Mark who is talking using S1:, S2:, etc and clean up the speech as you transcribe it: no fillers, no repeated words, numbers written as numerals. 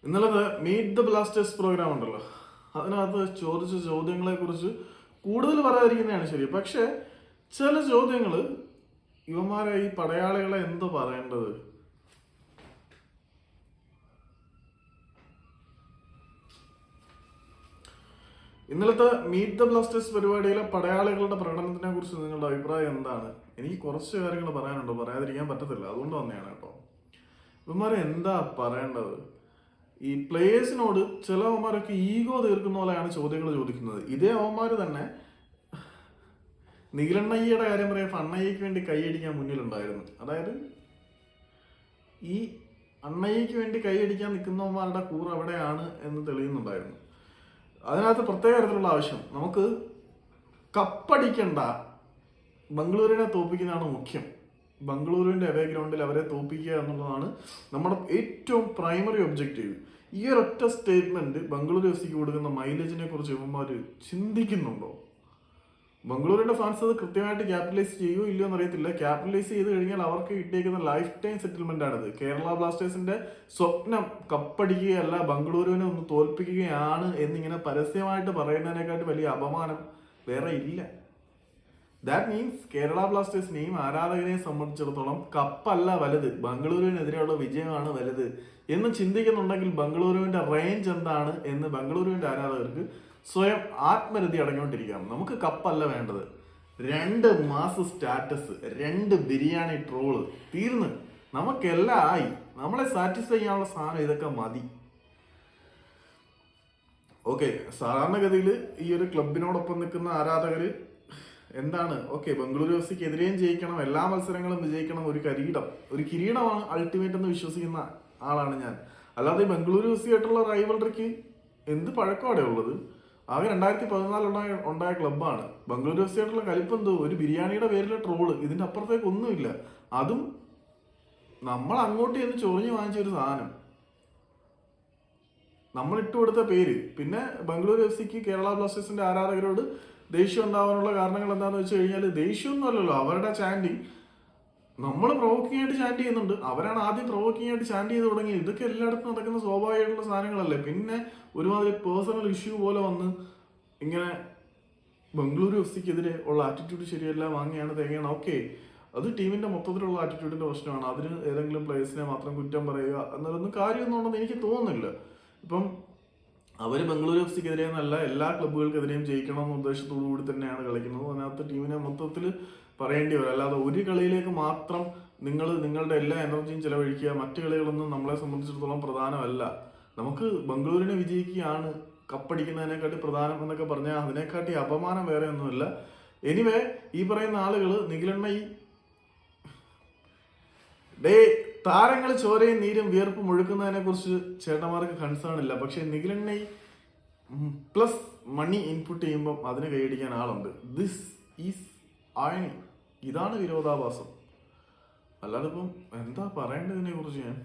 S1: ഇന്നലത്തെ meet the Blasters programme ഉണ്ടല്ലോ, അതിനകത്ത് ചോദിച്ച ചോദ്യങ്ങളെ കുറിച്ച് കൂടുതൽ പറയാതിരിക്കുന്നതാണ് ശരി. പക്ഷെ ചില ചോദ്യങ്ങൾ ഇവന്മാരെ ഈ പടയാളികളെ എന്ത് പറയേണ്ടത്. ഇന്നലത്തെ മീറ്റ് ദ ബ്ലാസ്റ്റേഴ്സ് പരിപാടിയിലെ പടയാളികളുടെ പ്രകടനത്തിനെ കുറിച്ച് നിങ്ങളുടെ അഭിപ്രായം എന്താണ്? എനിക്ക് കുറച്ച് കാര്യങ്ങൾ പറയാനുണ്ട്, പറയാതിരിക്കാൻ പറ്റത്തില്ല, അതുകൊണ്ട് തന്നെയാണ് കേട്ടോ. ഇവന്മാരെ എന്താ പറയേണ്ടത്? ഈ പ്ലേയേഴ്സിനോട് ചില അവന്മാരൊക്കെ ഈഗോ തീർക്കുന്ന പോലെയാണ് ചോദ്യങ്ങൾ ചോദിക്കുന്നത്. ഇതേ അവന്മാർ തന്നെ നീലണ്ണയ്യയുടെ കാര്യം പറയുമ്പോൾ അണ്ണയ്യക്ക് വേണ്ടി കൈയടിക്കാൻ മുന്നിലുണ്ടായിരുന്നു. അതായത് ഈ അണ്ണയ്യക്ക് വേണ്ടി കൈയടിക്കാൻ നിൽക്കുന്നവന്മാരുടെ കൂറ് അവിടെയാണ് എന്ന് തെളിയുന്നുണ്ടായിരുന്നു. അതിനകത്ത് പ്രത്യേക തരത്തിലുള്ള ആവശ്യം, നമുക്ക് കപ്പടിക്കണ്ട, ബംഗളൂരുവിനെ തോൽപ്പിക്കുന്നതാണ് മുഖ്യം. ബംഗളൂരുവിൻ്റെ അവേ ഗ്രൗണ്ടിൽ അവരെ തോൽപ്പിക്കുക എന്നുള്ളതാണ് നമ്മുടെ ഏറ്റവും പ്രൈമറി ഒബ്ജക്റ്റീവ്. ഈ ഒരൊറ്റ സ്റ്റേറ്റ്മെന്റ് ബംഗളൂരു എഫ് സിക്ക് കൊടുക്കുന്ന മൈലേജിനെ കുറിച്ച് ഇവന്മാർ ചിന്തിക്കുന്നുണ്ടോ? ബംഗളൂരുവിന്റെ ഫാൻസ് അത് കൃത്യമായിട്ട് ക്യാപിറ്റലൈസ് ചെയ്യുമോ ഇല്ലയോ എന്നറിയത്തില്ല. ക്യാപിറ്റലൈസ് ചെയ്ത് കഴിഞ്ഞാൽ അവർക്ക് കിട്ടിയേക്കുന്ന ലൈഫ് ടൈം സെറ്റിൽമെന്റ് ആണിത്. കേരള ബ്ലാസ്റ്റേഴ്സിന്റെ സ്വപ്നം കപ്പടിക്കുകയല്ല, ബംഗളൂരുവിനെ ഒന്ന് തോൽപ്പിക്കുകയാണ് എന്നിങ്ങനെ പരസ്യമായിട്ട് പറയുന്നതിനെക്കാട്ടി വലിയ അപമാനം വേറെ ഇല്ല. ദാറ്റ് മീൻസ് കേരള ബ്ലാസ്റ്റേഴ്സിനെയും ആരാധകരെയും സംബന്ധിച്ചിടത്തോളം കപ്പല്ല വലുത്, ബംഗളൂരുവിനെതിരെയുള്ള വിജയമാണ് വലുത് എന്ന് ചിന്തിക്കുന്നുണ്ടെങ്കിൽ ബംഗളൂരുവിന്റെ റേഞ്ച് എന്താണ് എന്ന് ബംഗളൂരുവിന്റെ ആരാധകർക്ക് സ്വയം ആത്മരതി അടങ്ങിക്കൊണ്ടിരിക്കാം. നമുക്ക് കപ്പല്ല വേണ്ടത്, 2 മാസ സ്റ്റാറ്റസ്, 2 ബിരിയാണി ട്രോള്, തീർന്ന് നമുക്കെല്ലാം ആയി. നമ്മളെ സാറ്റിസ്ഫൈ ചെയ്യാനുള്ള സാധനം ഇതൊക്കെ മതി. ഓക്കെ, സാധാരണഗതിയിൽ ഈ ഒരു ക്ലബിനോടൊപ്പം നിൽക്കുന്ന ആരാധകർ എന്താണ്, ഓക്കെ ബംഗളൂരു എഫ് സിക്ക് എതിരെയും ജയിക്കണം, എല്ലാ മത്സരങ്ങളും വിജയിക്കണം, ഒരു കിരീടമാണ് അൾട്ടിമേറ്റ് എന്ന് വിശ്വസിക്കുന്ന ആളാണ് ഞാൻ. അല്ലാതെ ബംഗളൂരു എഫ് സി ആയിട്ടുള്ള റൈവൽറിക്ക് എന്ത് പഴക്കമാണ് ഉള്ളത്? ആകെ 2014 ഉണ്ടായ ക്ലബ്ബാണ്. ബംഗളൂരു എഫ് സി ആയിട്ടുള്ള കലിപ്പെന്തോ ഒരു ബിരിയാണിയുടെ പേരിലെ ട്രോള്, ഇതിന്റെ അപ്പുറത്തേക്ക് ഒന്നുമില്ല. അതും നമ്മൾ അങ്ങോട്ട് ചെന്ന് ചൊറിഞ്ഞ് വാങ്ങിച്ച ഒരു സാധനം, നമ്മൾ ഇട്ടുകൊടുത്ത പേര്. പിന്നെ ബംഗളൂരു എഫ് സിക്ക് കേരള ബ്ലാസ്റ്റേഴ്സിന്റെ ആരാധകരോട് ദേഷ്യം ഉണ്ടാവാനുള്ള കാരണങ്ങൾ എന്താണെന്ന് വെച്ച് കഴിഞ്ഞാൽ, ദേഷ്യമൊന്നും അല്ലല്ലോ, അവരുടെ ചാൻഡിങ് നമ്മൾ പ്രൊവോക്കിംഗ് ആയിട്ട് ചാൻഡ് ചെയ്യുന്നുണ്ട്. അവരാണ് ആദ്യം പ്രൊവോക്കിംഗ് ആയിട്ട് ചാൻഡ് ചെയ്ത് തുടങ്ങി. ഇതൊക്കെ എല്ലായിടത്തും നടക്കുന്ന സ്വാഭാവികമായിട്ടുള്ള സാധനങ്ങളല്ലേ. പിന്നെ ഒരുമാതിരി പേഴ്സണൽ ഇഷ്യൂ പോലെ വന്ന് ഇങ്ങനെ ബംഗളൂരു എഫ് സിക്കെതിരെ ഉള്ള ആറ്റിറ്റ്യൂഡ് ശരിയല്ല, വാങ്ങിയാണ് തേങ്ങയാണ്. ഓക്കെ, അത് ടീമിന്റെ മൊത്തത്തിലുള്ള ആറ്റിറ്റ്യൂഡിന്റെ പ്രശ്നമാണ്. അതിന് ഏതെങ്കിലും പ്ലേയേഴ്സിനെ മാത്രം കുറ്റം പറയുക എന്നതൊന്നും കാര്യമൊന്നുണ്ടെന്ന് എനിക്ക് തോന്നുന്നില്ല. ഇപ്പം അവര് ബംഗളൂരു എഫ് സിക്കെതിരെ എന്നല്ല, എല്ലാ ക്ലബ്ബുകൾക്കെതിരെയും ജയിക്കണം എന്ന ഉദ്ദേശത്തോടു കൂടി തന്നെയാണ് കളിക്കുന്നത്. അതിനകത്ത് ടീമിനെ മൊത്തത്തിൽ പറയേണ്ടി വരും. അല്ലാതെ ഒരു കളിയിലേക്ക് മാത്രം നിങ്ങൾ നിങ്ങളുടെ എല്ലാ എനർജിയും ചെലവഴിക്കുക, മറ്റു കളികളൊന്നും നമ്മളെ സംബന്ധിച്ചിടത്തോളം പ്രധാനമല്ല. നമുക്ക് ബംഗളൂരുവിനെ വിജയിക്കുകയാണ് കപ്പടിക്കുന്നതിനെക്കാട്ടി പ്രധാനം എന്നൊക്കെ പറഞ്ഞാൽ അതിനെക്കാട്ടി അപമാനം വേറെ ഒന്നുമില്ല. എനിവേ, ഈ പറയുന്ന ആളുകൾ നിഖിലെണ്ണ താരങ്ങൾ ചോരയും നീരും വിയർപ്പും ഒഴുക്കുന്നതിനെ കുറിച്ച് ചേട്ടന്മാർക്ക് കൺസേൺ ഇല്ല. പക്ഷെ നിഖിലെണ്ണ പ്ലസ് മണി ഇൻപുട്ട് ചെയ്യുമ്പോൾ അതിന് കൈയടിക്കാൻ ആളുണ്ട്. ദിസ് ഈസ് ഇതാണ് വിരോധാഭാസം. അല്ലാതെ ഇപ്പം എന്താ പറയേണ്ടതിനെ കുറിച്ച് ഞാൻ